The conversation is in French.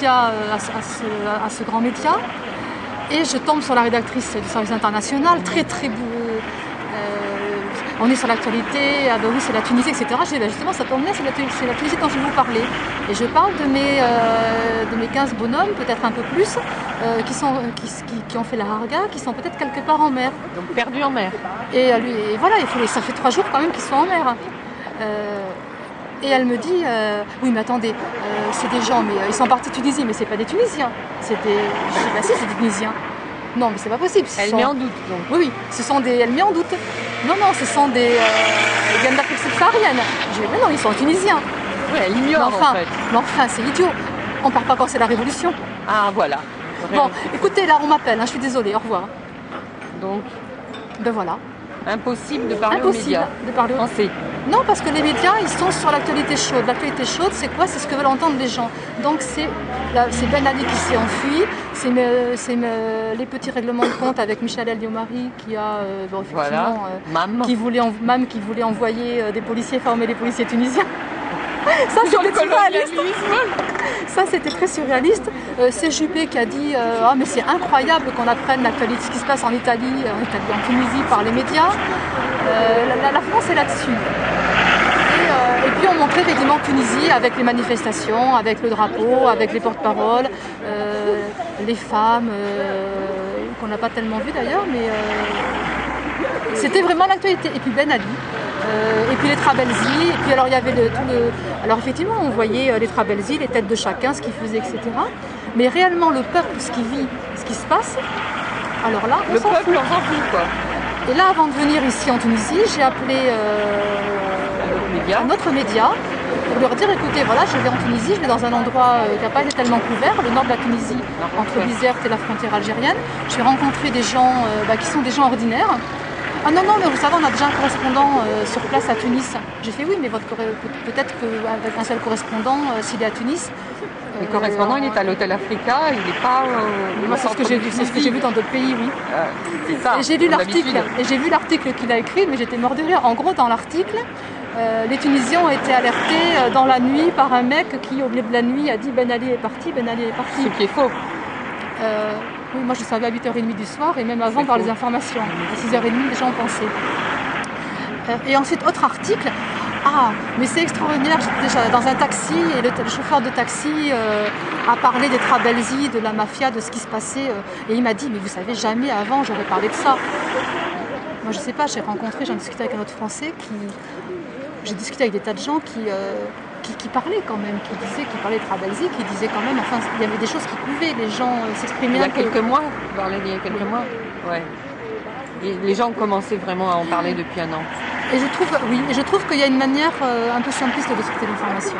média, à ce grand média. Et je tombe sur la rédactrice du service international, très on est sur l'actualité, ah ben oui c'est la Tunisie, etc. Je dis ben justement ça tombe bien, c'est la Tunisie dont je vais vous parler. Et je parle de mes 15 bonhommes, peut-être un peu plus, qui ont fait la harga, qui sont peut-être quelque part en mer. Donc perdus en mer. Et voilà, ça fait 3 jours quand même qu'ils sont en mer. Et elle me dit, oui mais attendez, c'est des gens, mais ils sont partis de Tunisie, mais c'est pas des Tunisiens. Je dis, bah si c'est des Tunisiens. Non mais c'est pas possible. Elle met en doute donc. Oui, elle met en doute. Non, ce sont ils viennent d'Afrique subsaharienne. Je dis, mais non, ils sont tunisiens. Oui, elle ignore en fait. Mais enfin, c'est idiot. On part pas quand c'est la révolution. Ah voilà. Bon, écoutez, là on m'appelle, je suis désolée, au revoir. Donc, ben voilà. Impossible de parler aux médias de parler français. Non, parce que les médias, ils sont sur l'actualité chaude. L'actualité chaude, c'est quoi? C'est ce que veulent entendre les gens. Donc c'est Ben Ali qui s'est enfui, c'est les petits règlements de compte avec Michel El Diomari qui a effectivement qui voulait envoyer des policiers former les policiers tunisiens. Ça c'était surréaliste. Ça c'était très surréaliste. C'est Juppé qui a dit ah mais c'est incroyable qu'on apprenne l'actualité, ce qui se passe en Italie, en Tunisie par les médias. La France est là-dessus. Et puis on montrait effectivement Tunisie avec les manifestations, avec le drapeau, avec les porte-paroles, les femmes, qu'on n'a pas tellement vu d'ailleurs, mais c'était vraiment l'actualité. Et puis Ben Ali, et puis les Trabelsi, et puis alors il y avait alors effectivement on voyait les Trabelsi, les têtes de chacun, ce qu'ils faisaient, etc. Mais réellement le peuple, ce qui vit, ce qui se passe, alors là on s'en fout. Le peuple, on s'en fout quoi. Et là, avant de venir ici en Tunisie, j'ai appelé un autre média pour leur dire, écoutez, voilà, je vais en Tunisie, je vais dans un endroit qui n'a pas été tellement couvert, le nord de la Tunisie, entre Bizerte et la frontière algérienne. Je vais rencontrer des gens qui sont des gens ordinaires. Ah non, mais vous savez, on a déjà un correspondant sur place à Tunis. J'ai fait oui, mais peut-être qu'avec un seul correspondant, s'il est à Tunis. Le correspondant, il est à l'hôtel Africa, il n'est pas. Moi, c'est ce que j'ai vu, dans d'autres pays, oui. C'est ça. Et j'ai lu l'article qu'il a écrit, mais j'étais mort de rire. En gros, dans l'article, les Tunisiens ont été alertés dans la nuit par un mec qui, au milieu de la nuit, a dit Ben Ali est parti, Ben Ali est parti. Ce qui est faux. Oui, moi je savais à 8h30 du soir, et même avant par les informations. À 6h30, les gens pensaient. Et ensuite, autre article. Ah, mais c'est extraordinaire, j'étais déjà dans un taxi et le chauffeur de taxi a parlé des Trabelsi, de la mafia, de ce qui se passait. Et il m'a dit, mais vous savez, jamais avant j'aurais parlé de ça. Moi je sais pas, j'en discutais avec un autre Français j'ai discuté avec des tas de gens qui parlaient quand même, qui parlaient de Trabelsi, qui disaient quand même, enfin, il y avait des choses qui pouvaient, les gens s'exprimer. Il y a quelques mois, ouais. Et les gens ont commencé vraiment à en parler depuis un an. Et je trouve qu'il y a une manière un peu simpliste de traiter l'information.